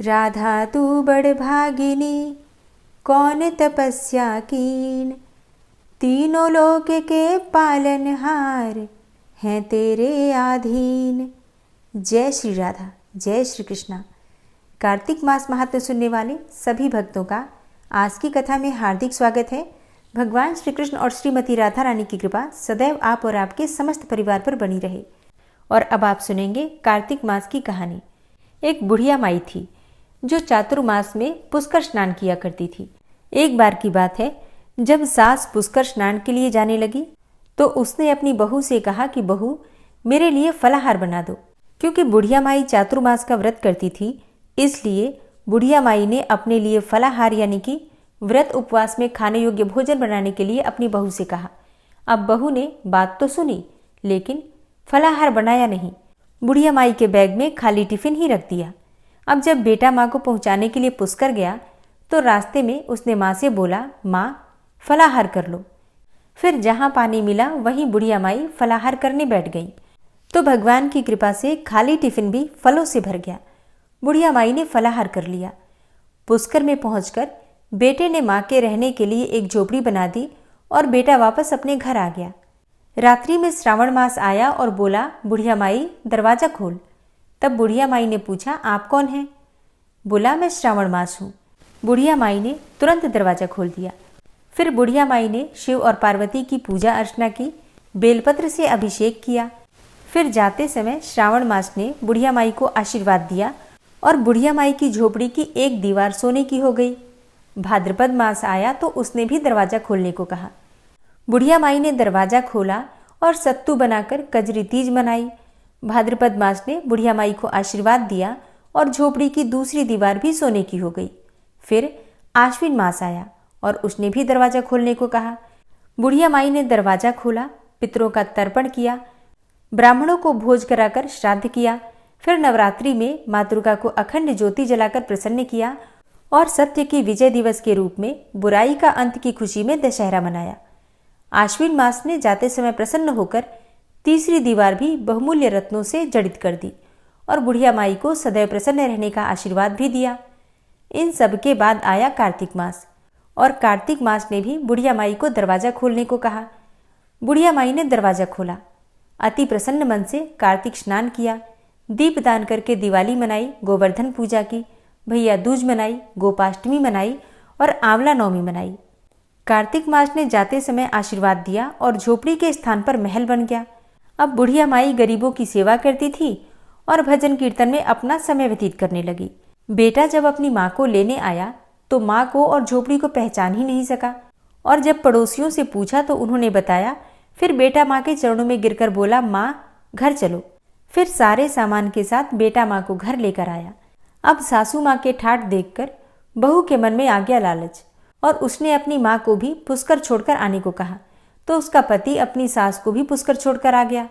राधा तू बड़ भागिनी, कौन तपस्या कीन। तीनों लोक के पालनहार, हैं तेरे आधीन। जय श्री राधा, जय श्री कृष्णा। कार्तिक मास महात्म्य सुनने वाले सभी भक्तों का आज की कथा में हार्दिक स्वागत है। भगवान श्री कृष्ण और श्रीमती राधा रानी की कृपा सदैव आप और आपके समस्त परिवार पर बनी रहे। और अब आप सुनेंगे कार्तिक मास की कहानी। एक बुढ़िया माई थी जो चातुर्मास में पुष्कर स्नान किया करती थी। एक बार की बात है, जब सास पुष्कर स्नान के लिए जाने लगी तो उसने अपनी बहू से कहा कि बहू, मेरे लिए फलाहार बना दो। क्योंकि बुढ़िया माई चातुर्मास का व्रत करती थी, इसलिए बुढ़िया माई ने अपने लिए फलाहार यानी कि व्रत उपवास में खाने योग्य भोजन बनाने के लिए अपनी बहू से कहा। अब बहू ने बात तो सुनी, लेकिन फलाहार बनाया नहीं। बुढ़िया माई के बैग में खाली टिफिन ही रख दिया। अब जब बेटा माँ को पहुँचाने के लिए पुष्कर गया तो रास्ते में उसने माँ से बोला, माँ फलाहार कर लो। फिर जहाँ पानी मिला वहीं बुढ़िया माई फलाहार करने बैठ गई तो भगवान की कृपा से खाली टिफिन भी फलों से भर गया। बुढ़िया माई ने फलाहार कर लिया। पुष्कर में पहुंचकर बेटे ने माँ के रहने के लिए एक झोपड़ी बना दी और बेटा वापस अपने घर आ गया। रात्रि में श्रावण मास आया और बोला, बुढ़िया माई दरवाज़ा खोल। तब बुढ़िया माई ने पूछा, आप कौन हैं? बोला, मैं श्रावण मास हूँ। बुढ़िया माई ने तुरंत दरवाज़ा खोल दिया। फिर बुढ़िया माई ने शिव और पार्वती की पूजा अर्चना की, बेलपत्र से अभिषेक किया। फिर जाते समय श्रावण मास ने बुढ़िया माई को आशीर्वाद दिया और बुढ़िया माई की झोपड़ी की एक दीवार सोने की हो गई। भाद्रपद मास आया तो उसने भी दरवाज़ा खोलने को कहा। बुढ़िया माई ने दरवाज़ा खोला और सत्तू बनाकर कजरी तीज मनाई। भाद्रपद मास ने बुढ़िया माई को आशीर्वाद दिया और झोपड़ी की दूसरी दीवार भी सोने की हो गई। फिर आश्विन मास आया और उसने भी दरवाज़ा खोलने को कहा। बुढ़िया माई ने दरवाज़ा खोला, पितरों का तर्पण किया, ब्राह्मणों को भोज कराकर श्राद्ध किया। फिर नवरात्रि में माँ दुर्गा को अखंड ज्योति जलाकर प्रसन्न किया और सत्य की विजय दिवस के रूप में बुराई का अंत की खुशी में दशहरा मनाया। आश्विन मास ने जाते समय प्रसन्न होकर तीसरी दीवार भी बहुमूल्य रत्नों से जड़ित कर दी और बुढ़िया माई को सदैव प्रसन्न रहने का आशीर्वाद भी दिया। इन सब के बाद आया कार्तिक मास और कार्तिक मास ने भी बुढ़िया माई को दरवाज़ा खोलने को कहा। बुढ़िया माई ने दरवाज़ा खोला। अति प्रसन्न मन से कार्तिक स्नान किया, दीपदान करके दिवाली मनाई, गोवर्धन पूजा की, भैया दूज मनाई, गोपाष्टमी मनाई और आंवला नवमी मनाई। कार्तिक मास ने जाते समय आशीर्वाद दिया और झोपड़ी के स्थान पर महल बन गया। अब बुढ़िया माई गरीबों की सेवा करती थी और भजन कीर्तन में अपना समय व्यतीत करने लगी। बेटा जब अपनी माँ को लेने आया तो माँ को और झोपड़ी को पहचान ही नहीं सका और जब पड़ोसियों से पूछा तो उन्होंने बताया। फिर बेटा माँ के चरणों में गिरकर बोला, माँ घर चलो। फिर सारे सामान के साथ बेटा माँ को घर लेकर आया। अब सासू माँ के ठाठ देखकर बहू के मन में आ गया लालच और उसने अपनी माँ को भी पुष्कर छोड़कर आने को कहा तो उसका पति अपनी सास को भी पुष्कर छोड़कर आ गया।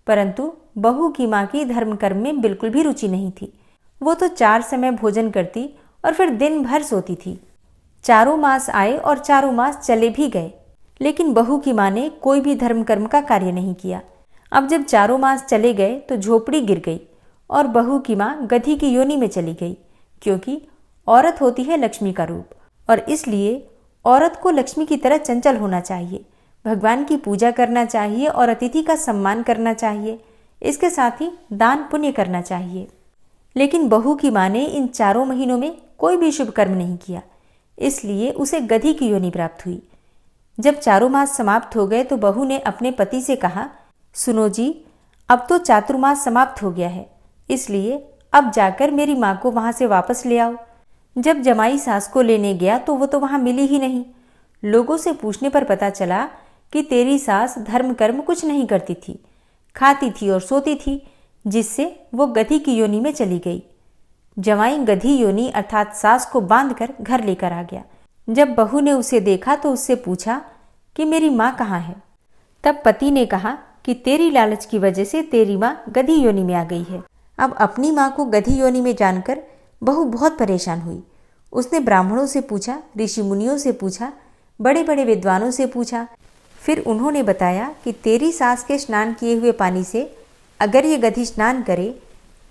परंतु बहू की माँ की धर्म कर्म में बिल्कुल भी रुचि नहीं थी। वो तो 4 समय भोजन करती और फिर दिन भर सोती थी। चारों मास आए और चारों मास चले भी गए, लेकिन बहू की माँ ने कोई भी धर्म कर्म का कार्य नहीं किया। अब जब चारों मास चले गए तो झोपड़ी गिर गई और बहू की माँ गधी की योनि में चली गई, क्योंकि औरत होती है लक्ष्मी का रूप और इसलिए औरत को लक्ष्मी की तरह चंचल होना चाहिए, भगवान की पूजा करना चाहिए और अतिथि का सम्मान करना चाहिए। इसके साथ ही दान पुण्य करना चाहिए। लेकिन बहू की माँ ने इन 4 महीनों में कोई भी शुभ कर्म नहीं किया, इसलिए उसे गधी की योनि प्राप्त हुई। जब 4 मास समाप्त हो गए तो बहू ने अपने पति से कहा, सुनो जी, अब तो चातुर्मास समाप्त हो गया है, इसलिए अब जाकर मेरी माँ को वहाँ से वापस ले आओ। जब जमाई सास को लेने गया तो वो तो वहाँ मिली ही नहीं। लोगों से पूछने पर पता चला कि तेरी सास धर्म कर्म कुछ नहीं करती थी, खाती थी और सोती थी, जिससे वो गधी की योनि में चली गई। जवाई गधी योनि अर्थात सास को बांधकर घर लेकर आ गया। जब बहू ने उसे देखा तो उससे पूछा कि मेरी माँ कहाँ है। तब पति ने कहा कि तेरी लालच की वजह से तेरी माँ गधी योनि में आ गई है। अब अपनी माँ को गधी योनि में जानकर बहू बहुत परेशान हुई। उसने ब्राह्मणों से पूछा, ऋषि मुनियों से पूछा, बड़े बड़े विद्वानों से पूछा। फिर उन्होंने बताया कि तेरी सास के स्नान किए हुए पानी से अगर ये गधी स्नान करे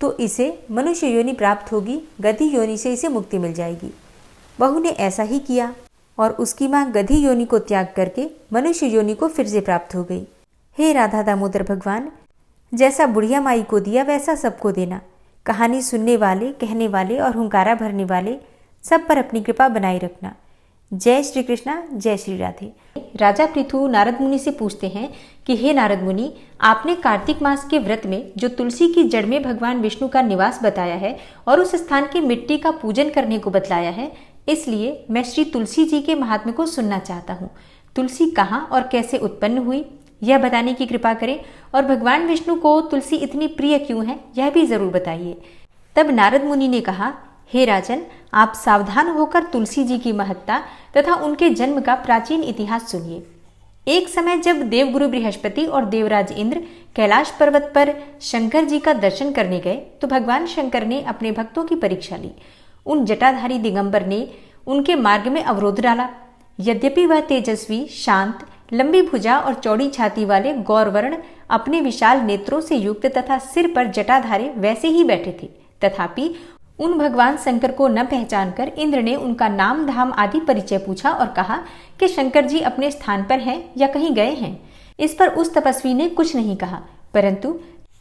तो इसे मनुष्य योनि प्राप्त होगी, गधी योनि से इसे मुक्ति मिल जाएगी। बहू ने ऐसा ही किया और उसकी माँ गधी योनि को त्याग करके मनुष्य योनि को फिर से प्राप्त हो गई। हे राधा दामोदर भगवान, जैसा बुढ़िया माई को दिया वैसा सबको देना। कहानी सुनने वाले, कहने वाले और हुंकारा भरने वाले सब पर अपनी कृपा बनाए रखना। जय श्री कृष्णा, जय श्री राधे। राजा पृथु नारद मुनि से पूछते हैं कि हे नारद मुनि, आपने कार्तिक मास के व्रत में जो तुलसी की जड़ में भगवान विष्णु का निवास बताया है और उस स्थान की मिट्टी का पूजन करने को बतलाया है, इसलिए मैं श्री तुलसी जी के महात्म्य को सुनना चाहता हूँ। तुलसी कहाँ और कैसे उत्पन्न हुई, यह बताने की कृपा करें, और भगवान विष्णु को तुलसी इतनी प्रिय क्यों है, यह भी जरूर बताइए। तब नारद मुनि ने कहा, हे राजन, आप सावधान होकर तुलसी जी की महत्ता तथा उनके जन्म का प्राचीन इतिहास सुनिए। एक समय जब देवगुरु बृहस्पति और देवराज इंद्र कैलाश पर्वत पर शंकर जी का दर्शन करने गए तो भगवान शंकर ने अपने भक्तों की परीक्षा ली। उन जटाधारी दिगंबर ने उनके मार्ग में अवरोध डाला। यद्यपि वह तेजस्वी, शांत, लंबी भुजा और चौड़ी छाती वाले गौरवर्ण अपने विशाल नेत्रों से युक्त तथा सिर पर जटाधारे वैसे ही बैठे थे, तथापि उन भगवान शंकर को न पहचानकर इंद्र ने उनका नाम, धाम आदि परिचय पूछा और कहा कि शंकर जी अपने स्थान पर हैं या कहीं गए हैं। इस पर उस तपस्वी ने कुछ नहीं कहा, परंतु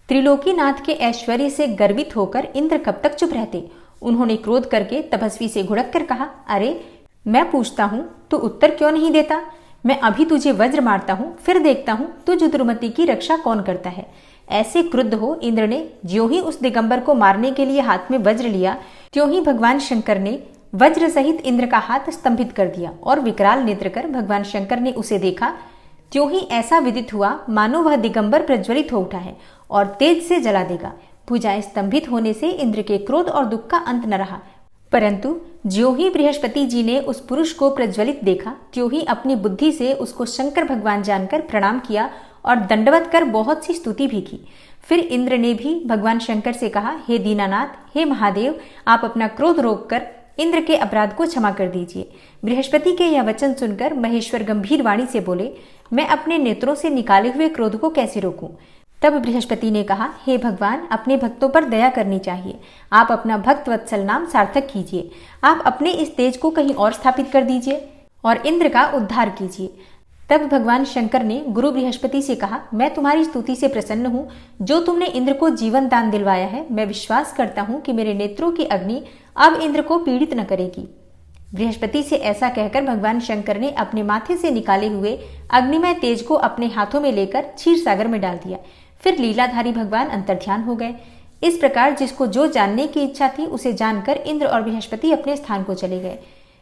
त्रिलोकीनाथ के ऐश्वर्य से गर्वित होकर इंद्र कब तक चुप रहते। उन्होंने क्रोध करके तपस्वी से घुड़क कर कहा, अरे मैं पूछता हूँ तो उत्तर क्यों नहीं देता? मैं अभी तुझे वज्र मारता हूँ, फिर देखता हूँ तुझ दुर्मति की रक्षा कौन करता है। ऐसे क्रुद्ध हो इंद्र ने ज्यों ही उस दिगंबर को मारने के लिए हाथ में वज्र लिया, त्यों ही भगवान शंकर ने वज्र सहित इंद्र का हाथ स्तंभित कर दिया और विकराल नेत्र कर भगवान शंकर ने उसे देखा। त्यों ही ऐसा विदित हुआ मानो वह दिगंबर प्रज्वलित हो उठा है और तेज से जला देगा। भुजाएं स्तंभित होने से इंद्र के क्रोध और दुख का अंत न रहा, परंतु ज्यों ही बृहस्पति जी ने उस पुरुष को प्रज्वलित देखा, त्यों ही अपनी बुद्धि से उसको शंकर भगवान जानकर प्रणाम किया और दंडवत कर बहुत सी स्तुति भी की। फिर इंद्र ने भी भगवान शंकर से कहा, हे दीनानाथ, हे महादेव, आप अपना क्रोध रोककर इंद्र के अपराध को क्षमा कर दीजिए। बृहस्पति के यह वचन सुनकर महेश्वर गंभीर वाणी से बोले, मैं अपने नेत्रों से निकाले हुए क्रोध को कैसे रोकूं? तब बृहस्पति ने कहा, हे भगवान, अपने भक्तों पर दया करनी चाहिए। आप अपना भक्त वत्सल नाम सार्थक कीजिए। आप अपने इस तेज को कहीं और स्थापित कर दीजिए और इंद्र का उद्धार कीजिए। तब भगवान शंकर ने गुरु बृहस्पति से कहा, मैं तुम्हारी स्तुति से प्रसन्न हूँ। जो तुमने इंद्र को जीवन दान दिलवाया है, मैं विश्वास करता हूँ कि मेरे नेत्रों की अग्नि अब इंद्र को पीड़ित न करेगी। बृहस्पति से ऐसा कहकर भगवान शंकर ने अपने माथे से निकाले हुए अग्निमय तेज को अपने हाथों में लेकर क्षीर सागर में डाल दिया। फिर लीलाधारी भगवान अंतर्ध्यान हो गए। इस प्रकार जिसको जो जानने की इच्छा थी उसे जानकर इंद्र और बृहस्पति अपने स्थान को चले गए।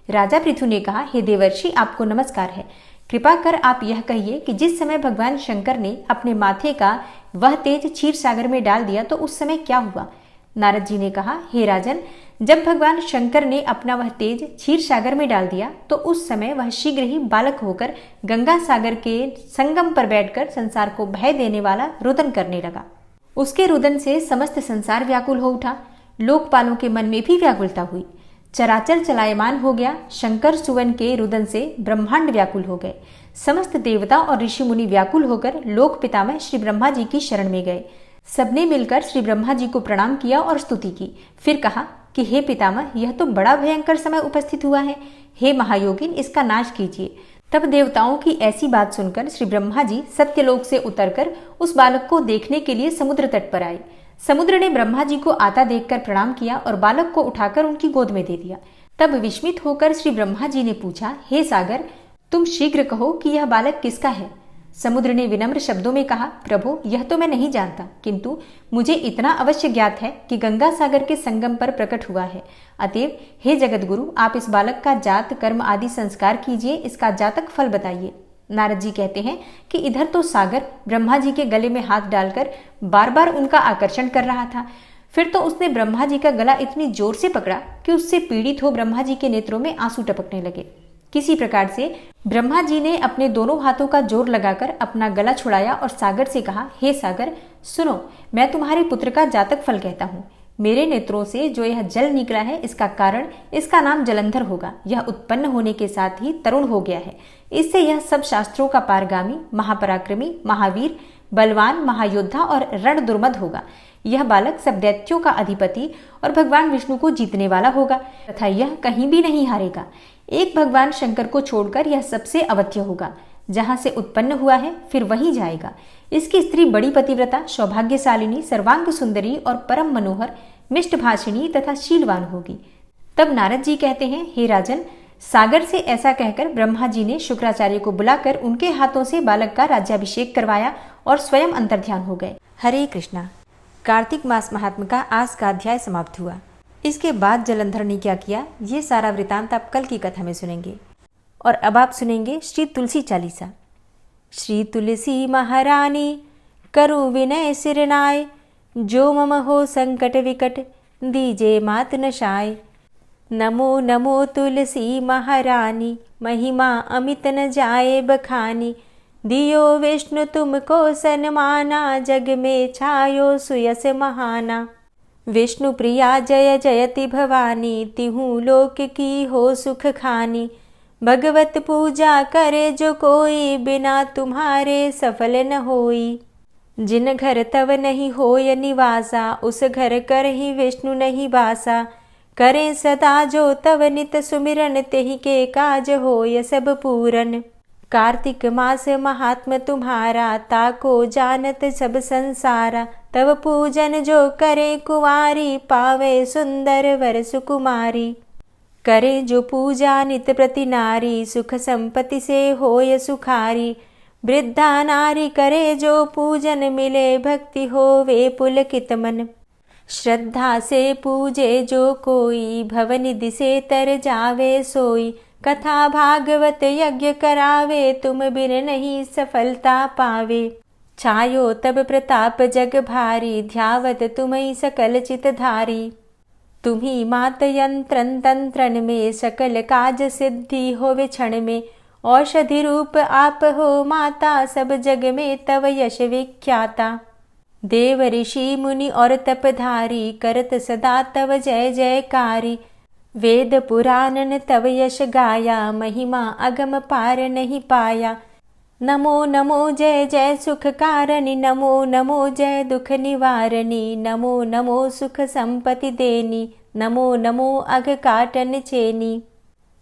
राजा पृथु ने कहा, हे देवर्षि, आपको नमस्कार है। कृपा कर आप यह कहिए कि जिस समय भगवान शंकर ने अपने माथे का वह तेज क्षीर सागर में डाल दिया तो उस समय क्या हुआ? नारद जी ने कहा, हे राजन, जब भगवान शंकर ने अपना वह तेज क्षीर सागर में डाल दिया तो उस समय वह शीघ्र ही बालक होकर गंगा सागर के संगम पर बैठकर संसार को भय देने वाला रुदन करने लगा। उसके रुदन से समस्त संसार व्याकुल हो उठा। लोकपालों के मन में भी व्याकुलता हुई। चराचर चलायमान हो गया। शंकर सुवन के रुदन से ब्रह्मांड व्याकुल हो गए। समस्त देवता और ऋषि मुनि व्याकुल होकर लोक पितामह श्री ब्रह्मा जी की शरण में गए। सबने मिलकर श्री ब्रह्मा जी को प्रणाम किया और स्तुति की। फिर कहा कि हे पितामह, यह तो बड़ा भयंकर समय उपस्थित हुआ है। हे महायोगिन, इसका नाश कीजिए। तब देवताओं की ऐसी बात सुनकर श्री ब्रह्मा जी सत्यलोक से उतरकर उस बालक को देखने के लिए समुद्र तट पर आए। समुद्र ने ब्रह्मा जी को आता देखकर प्रणाम किया और बालक को उठाकर उनकी गोद में दे दिया। तब विस्मित होकर श्री ब्रह्मा जी ने पूछा, हे सागर, तुम शीघ्र कहो कि यह बालक किसका है? समुद्र ने विनम्र शब्दों में कहा, प्रभु, यह तो मैं नहीं जानता, किंतु मुझे इतना अवश्य ज्ञात है कि गंगा सागर के संगम पर प्रकट हुआ है। अतएव हे जगतगुरु, आप इस बालक का जात कर्म आदि संस्कार कीजिए, इसका जातक फल बताइए। नारद जी कहते हैं कि इधर तो सागर ब्रह्मा जी के गले में हाथ डालकर बार बार उनका आकर्षण कर रहा था। फिर तो उसने ब्रह्मा जी का गला इतनी जोर से पकड़ा कि उससे पीड़ित हो ब्रह्मा जी के नेत्रों में आंसू टपकने लगे। किसी प्रकार से ब्रह्मा जी ने अपने दोनों हाथों का जोर लगाकर अपना गला छुड़ाया और सागर से कहा, हे सागर, सुनो, मैं तुम्हारे पुत्र का जातक फल कहता हूँ। मेरे नेत्रों से जो यह जल निकला है, इसका कारण इसका नाम जलंधर होगा। यह उत्पन्न होने के साथ ही तरुण हो गया है। इससे यह सब शास्त्रों का पारगामी, महापराक्रमी, महावीर, बलवान, महायोद्धा और रण दुर्मद होगा। यह बालक सब दैत्यों का अधिपति और भगवान विष्णु को जीतने वाला होगा तथा यह कहीं भी नहीं हारेगा। एक भगवान शंकर को छोड़कर यह सबसे अवध्य होगा। जहां से उत्पन्न हुआ है फिर वहीं जाएगा। इसकी स्त्री बड़ी पतिव्रता, सौभाग्यशालिनी, सर्वांग सुंदरी और परम मनोहर, मिष्टभाषिणी तथा शीलवान होगी। तब नारद जी कहते हैं, हे राजन, सागर से ऐसा कहकर ब्रह्मा जी ने शुक्राचार्य को बुलाकर उनके हाथों से बालक का राज्याभिषेक करवाया और स्वयं अंतर्ध्यान हो गए। हरे कृष्णा। कार्तिक मास महात्म का आज का अध्याय समाप्त हुआ। इसके बाद जलंधर ने क्या किया, ये सारा वृतांत आप कल की कथा में सुनेंगे। और अब आप सुनेंगे श्री तुलसी चालीसा। श्री तुलसी महारानी करु विनय सिरनाय, जो मम हो संकट विकट दीजे मात नशाय। नमो नमो तुलसी महारानी, महिमा अमित न जाए बखानी। दियो विष्णु तुमको सन्माना, जग में छायो सुयस महाना। विष्णु प्रिया जय जयति भवानी, तिहु लोक की हो सुख खानी। भगवत पूजा करे जो कोई, बिना तुम्हारे सफल न होई। जिन घर तव नहीं होय निवासा, उस घर कर ही विष्णु नहीं बासा। करें सदा जो तव नित सुमिरन, तेहि के काज होय सब पूरन। कार्तिक मास महात्म तुम्हारा, ताको जानत सब संसारा। तव पूजन जो करे कुंवारी, पावे सुंदर वर सुकुमारी। करे जो पूजा नित प्रति नारी, सुख संपत्ति से होय सुखारी। वृद्धा नारी करे जो पूजन, मिले भक्ति होवे पुलकित मन। श्रद्धा से पूजे जो कोई, भवनिधि से तर जावे सोई। कथा भागवत यज्ञ करावे, तुम बिन नहीं सफलता पावे। छायो तब प्रताप जग भारी, ध्यावत तुम्हीं सकल चित धारी। तुम्ही मात यंत्रन तंत्रन में, सकल काज सिद्धि होवे क्षण में। औषधि रूप आप हो माता, सब जग में तव यश विख्याता। देव ऋषि मुनि और तपधारी, करत सदा तव जय जयकारी। वेद पुराणन तव यश गाया, महिमा अगम पार नहीं पाया। नमो नमो जय जय सुख कारणि, नमो नमो जय दुख निवारणी। नमो नमो सुख संपत्ति देनी, नमो नमो अघ काटन चेनी।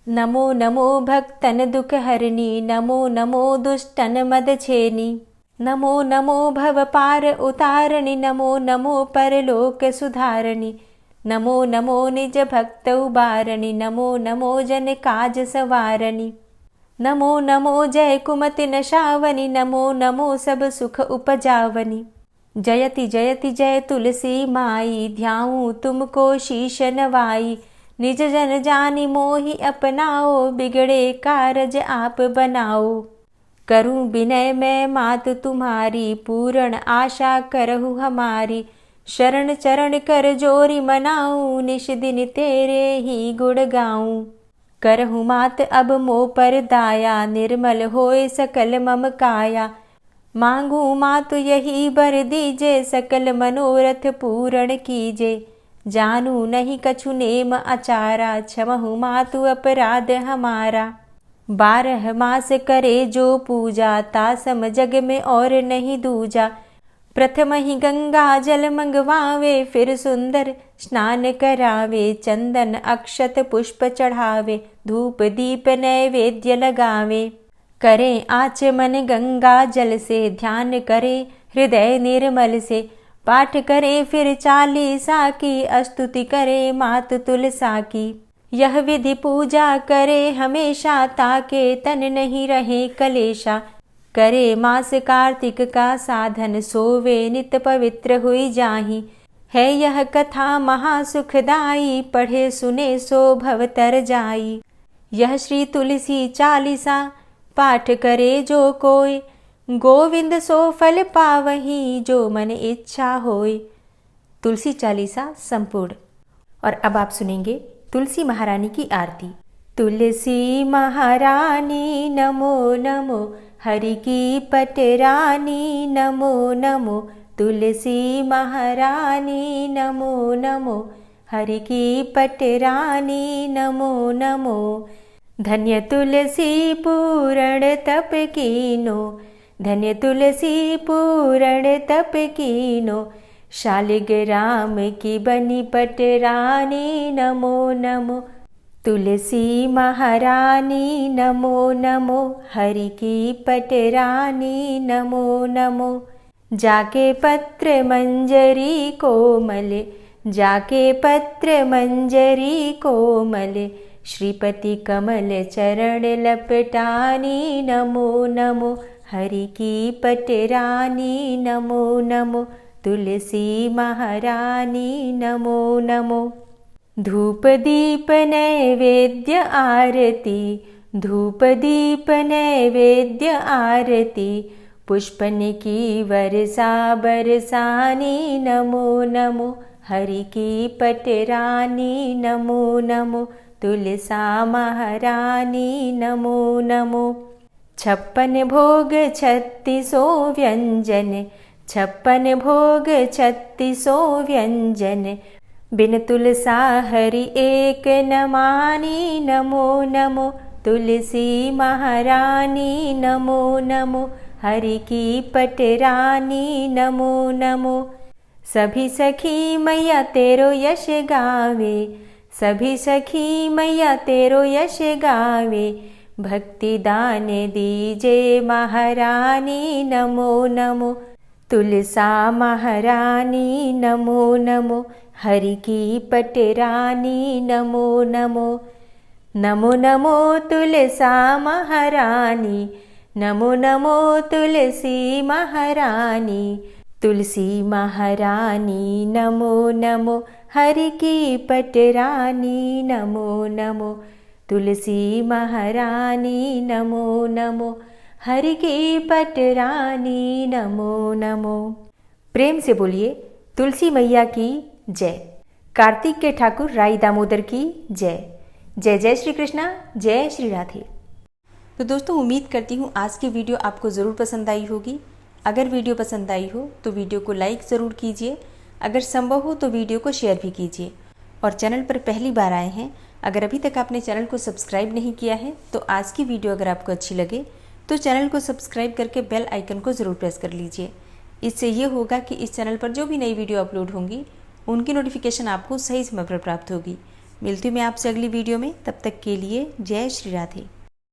नमो नमो भक्तन दुख हरणी, नमो नमो दुष्टन मद छेनी। नमो नमो भव पार उतारणी, नमो नमो परलोक सुधारणी। नमो नमो निज भक्त उबारणी, नमो नमो जन काज सवारणी। नमो नमो जय कुमति नशावनी, नमो नमो सब सुख उपजावनी। जयति जयति जय तुलसी माई, ध्याऊं तुमको शीश नवाई। निज जन जानि मोहि अपनाओ, बिगड़े कारज आप बनाओ। करूं विनय मैं मात तुम्हारी, पूर्ण आशा करहु हमारी। शरण चरण कर जोरी मनाऊं, निश दिन तेरे ही गुण गाऊं। करहु मात अब मोह पर दाया, निर्मल होए सकल मम काया। मांगू मातु यही बर दीजे, सकल मनोरथ पूर्ण कीजे। जानू नहीं कछु नेम आचारा, क्षमहु मातु अपराध हमारा। 12 मास करे जो पूजा, तासम जग में और नहीं दूजा। प्रथम ही गंगा जल मंगवावे, फिर सुंदर स्नान करावे। चंदन अक्षत पुष्प चढ़ावे, धूप दीप नैवेद्य लगावे। करें आचमन गंगा जल से, ध्यान करे हृदय निर्मल से। पाठ करे फिर चालीसा की, स्तुति करे मात तुलसा की। यह विधि पूजा करे हमेशा, ताके तन नहीं रहे कलेशा। करे मास कार्तिक का साधन, सोवे नित पवित्र हुई जाहि। है यह कथा महासुखदाई, पढ़े सुने सो भव तर जाई। यह श्री तुलसी चालीसा, पाठ करे जो कोय। गोविंद सो फल पावही, जो मन इच्छा होय। तुलसी चालीसा संपूर्ण। और अब आप सुनेंगे तुलसी महारानी की आरती। तुलसी महारानी नमो नमो, हरि की पटरानी नमो नमो। तुलसी महारानी नमो नमो, हरि की पटरानी नमो नमो। धन्य तुलसी पूर्ण तप कीनो, धन्य तुलसी पूरण तप कीनो, शालिग्राम की बनी पटरानी। नमो नमो तुलसी महारानी, नमो नमो हरि की पटरानी। नमो नमो जाके पत्र मंजरी कोमल, जाके पत्र मंजरी कोमल, श्रीपति कमल चरण लपटानी। नमो नमो हरि की पटरानी। नमो नमो तुलसी महारानी। नमो नमो धूप दीप नैवेद्य आरती, धूप दीप नैवेद्य आरती, पुष्पन की वर्षा बरसानी। नमो नमो हरि की पटरानी। नमो नमो तुलसा महारानी। नमो नमो 56 भोग 36 व्यंजन, 56 भोग 36 व्यंजन, बिन तुलसा हरि एक न मानी। नमो नमो तुलसी महारानी। नमो नमो हरि की पटरानी। नमो नमो सभी सखी मैया तेरो यश गावे, सभी सखी मैया तेरो यश गावे, भक्ति दान दीजे महारानी। नमो नमो तुलसा महारानी। नमो नमो हरि की पटरानी। नमो नमो नमो नमो तुलसा महारानी। नमो नमो तुलसी महारानी। तुलसी महारानी नमो नमो हरि की पटरानी। नमो नमो तुलसी महारानी। नमो नमो हरि की पटरानी। नमो नमो। प्रेम से बोलिए तुलसी मैया की जय। कार्तिक के ठाकुर राई दामोदर की जय। जय जय श्री कृष्णा, जय श्री राधे। तो दोस्तों उम्मीद करती हूँ आज की वीडियो आपको ज़रूर पसंद आई होगी। अगर वीडियो पसंद आई हो तो वीडियो को लाइक ज़रूर कीजिए, अगर संभव हो तो वीडियो को शेयर भी कीजिए। और चैनल पर पहली बार आए हैं, अगर अभी तक आपने चैनल को सब्सक्राइब नहीं किया है तो आज की वीडियो अगर आपको अच्छी लगे तो चैनल को सब्सक्राइब करके बेल आइकन को ज़रूर प्रेस कर लीजिए। इससे ये होगा कि इस चैनल पर जो भी नई वीडियो अपलोड होंगी उनकी नोटिफिकेशन आपको सही समय पर प्राप्त होगी। मिलती हूँ मैं आपसे अगली वीडियो में, तब तक के लिए जय श्री राधे।